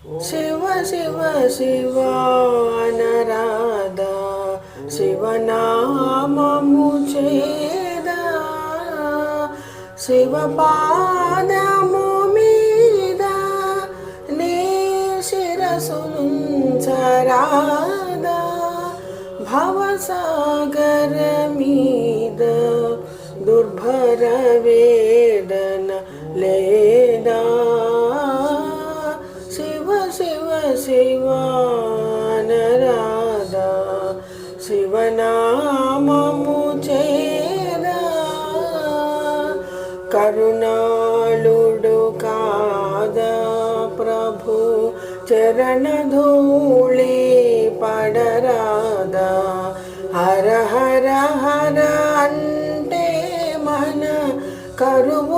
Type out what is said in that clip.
శివ శివ శివ అనరాధా శివనామము చేదా శివ పాదము మీద నీ శిరసునుంచరాదా భవసాగర మీద దుర్భర వేదన లేదా శివ శివ శివ నరాధా శివనామము చేదా కరుణాళుడు కాదా ప్రభు చరణధూళి పడరాదా హర హర హర అంటే మన కరువు